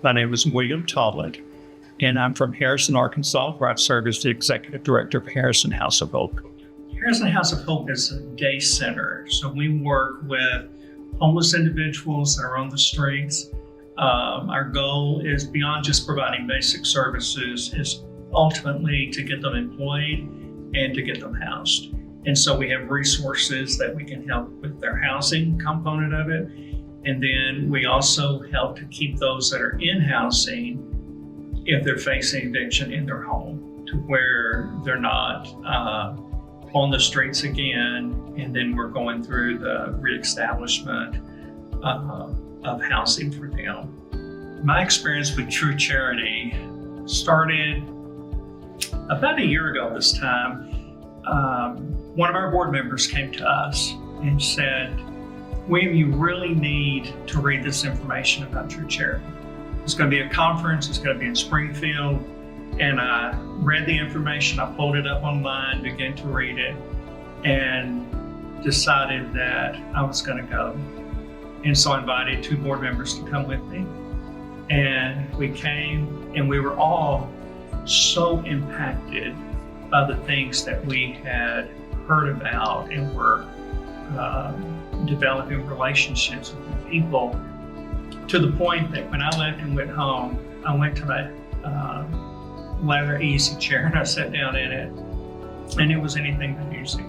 My name is William Tollett, and I'm from Harrison, Arkansas, where I've served as the Executive Director of Harrison House of Hope. Harrison House of Hope is a day center, so we work with homeless individuals that are on the streets. Our goal is beyond just providing basic services, is ultimately to get them employed and to get them housed. And so we have resources that we can help with their housing component of it. And then we also help to keep those that are in housing, if they're facing eviction, in their home, to where they're not on the streets again. And then we're going through the reestablishment of housing for them. My experience with True Charity started about a year ago this time. One of our board members came to us and said, William, you really need to read this information about True Charity. It's going to be a conference, it's going to be in Springfield. And I read the information, I pulled it up online, began to read it, and decided that I was going to go. And so I invited 2 board members to come with me. And we came, and we were all so impacted by the things that we had heard about, and were developing relationships with people, to the point that when I left and went home, I went to my leather easy chair and I sat down in it, and it was anything but easy,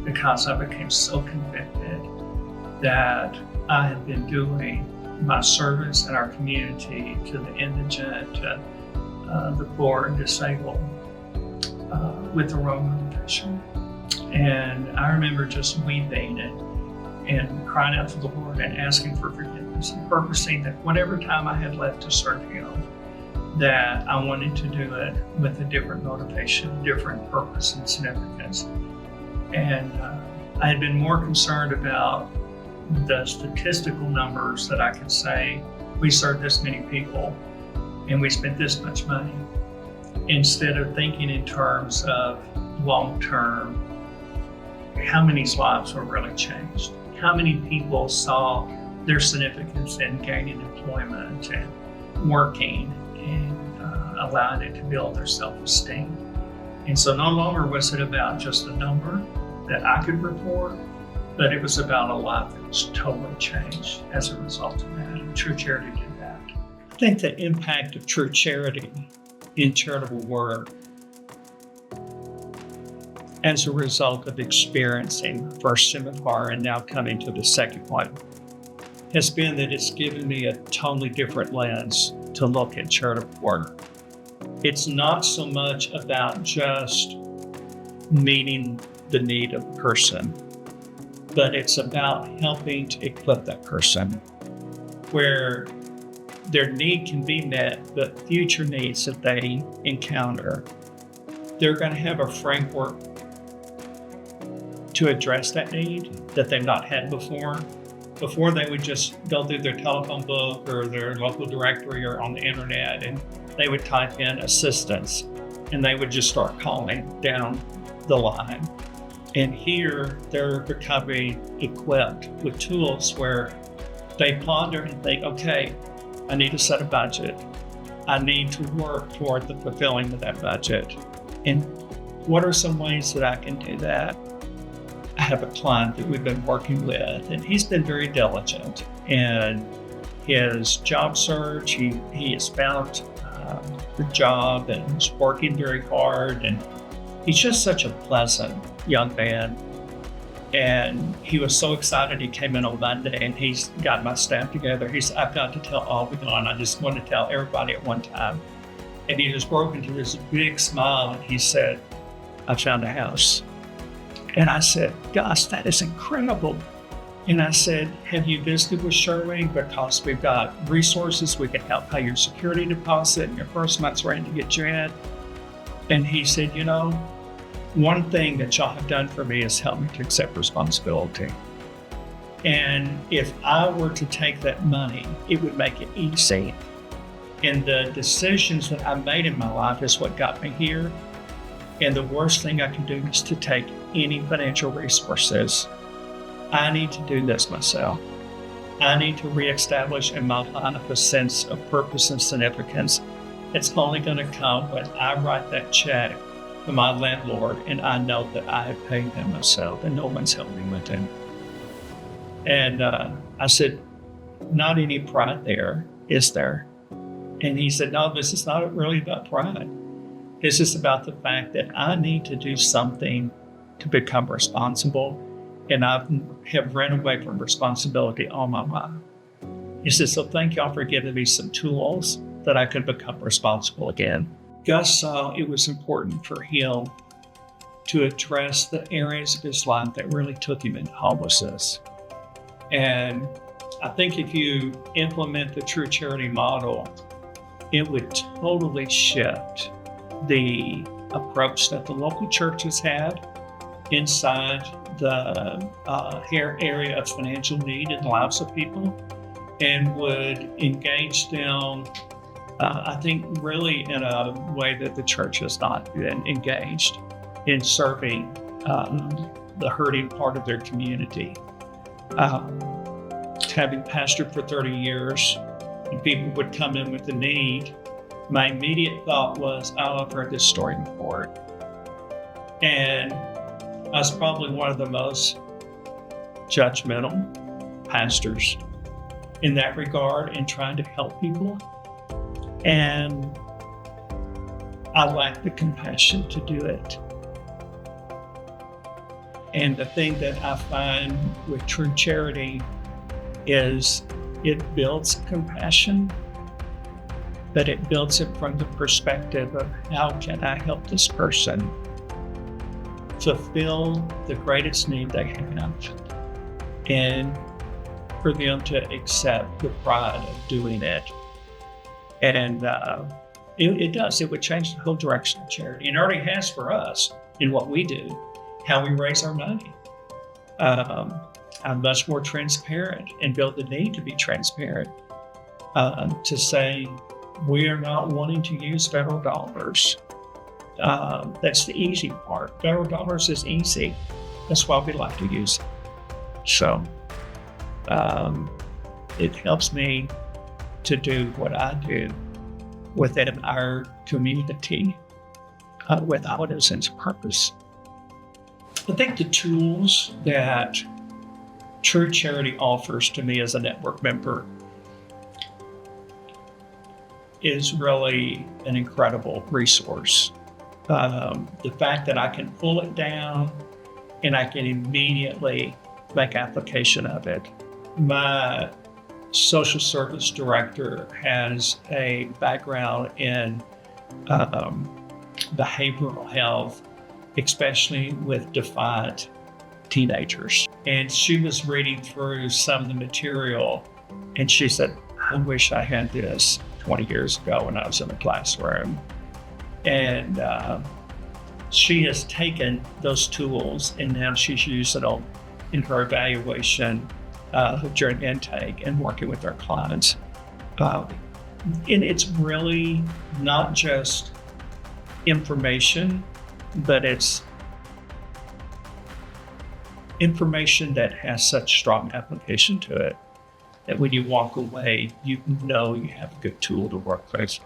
because I became so convicted that I had been doing my service in our community to the indigent, to the poor and disabled, with the wrong motivation. And I remember just weeping and crying out to the Lord and asking for forgiveness, and purposing that whatever time I had left to serve Him, that I wanted to do it with a different motivation, different purpose and significance. And I had been more concerned about the statistical numbers, that I could say, we served this many people and we spent this much money, instead of thinking in terms of long-term, how many lives were really changed? How many people saw their significance in gaining employment and working, and allowing it to build their self-esteem? And so no longer was it about just a number that I could report, but it was about a life that was totally changed as a result of that. And True Charity did that. I think the impact of True Charity in charitable work, as a result of experiencing the first seminar and now coming to the second one, has been that it's given me a totally different lens to look at charitable work. It's not so much about just meeting the need of the person, but it's about helping to equip that person where their need can be met, but future needs that they encounter, they're going to have a framework to address that need that they've not had before. Before, they would just go through their telephone book or their local directory or on the internet, and they would type in assistance, and they would just start calling down the line. And here, they're becoming equipped with tools where they ponder and think, okay, I need to set a budget. I need to work toward the fulfilling of that budget. And what are some ways that I can do that? I have a client that we've been working with, and he's been very diligent in his job search. He has found a job and is working very hard, and he's just such a pleasant young man. And he was so excited. He came in on Monday and he's got my staff together. He said, I've got to tell all of y'all, and I just want to tell everybody at one time. And he just broke into this big smile and he said, I found a house. And I said, gosh, that is incredible. And I said, have you visited with Shirley? Because we've got resources. We can help pay your security deposit and your first month's rent to get you in. And he said, you know, one thing that y'all have done for me is help me to accept responsibility. And if I were to take that money, it would make it easy. And the decisions that I made in my life is what got me here. And the worst thing I can do is to take any financial resources. I need to do this myself. I need to reestablish in my life a sense of purpose and significance. It's only going to come when I write that check to my landlord and I know that I have paid him myself and no one's helping with him. And I said, not any pride there, is there? And he said, no, this is not really about pride. This is about the fact that I need to do something to become responsible. And I have ran away from responsibility all my life. He said, so thank y'all for giving me some tools that I could become responsible again. Gus saw it was important for him to address the areas of his life that really took him into homelessness. And I think if you implement the true charity model, it would totally shift the approach that the local churches had inside the area of financial need in the lives of people, and would engage them, I think, really in a way that the church has not been engaged in serving the hurting part of their community. Having pastored for 30 years, and people would come in with a need, my immediate thought was, oh, I've heard this story before. And I was probably one of the most judgmental pastors in that regard in trying to help people. And I lacked the compassion to do it. And the thing that I find with true charity is it builds compassion, but it builds it from the perspective of how can I help this person fulfill the greatest need they have, and for them to accept the pride of doing it. And it would change the whole direction of charity. And it already has for us in what we do, how we raise our money. I'm much more transparent and build the need to be transparent, to say we are not wanting to use federal dollars. That's the easy part. Federal dollars is easy. That's why we like to use it. So it helps me to do what I do within our community without a sense of purpose. I think the tools that True Charity offers to me as a network member is really an incredible resource. The fact that I can pull it down and I can immediately make application of it. My social service director has a background in behavioral health, especially with defiant teenagers. And she was reading through some of the material and she said, I wish I had this 20 years ago when I was in the classroom. And she has taken those tools and now she's using them in her evaluation during intake and working with our clients. And it's really not just information, but it's information that has such strong application to it that when you walk away, you know you have a good tool to work with.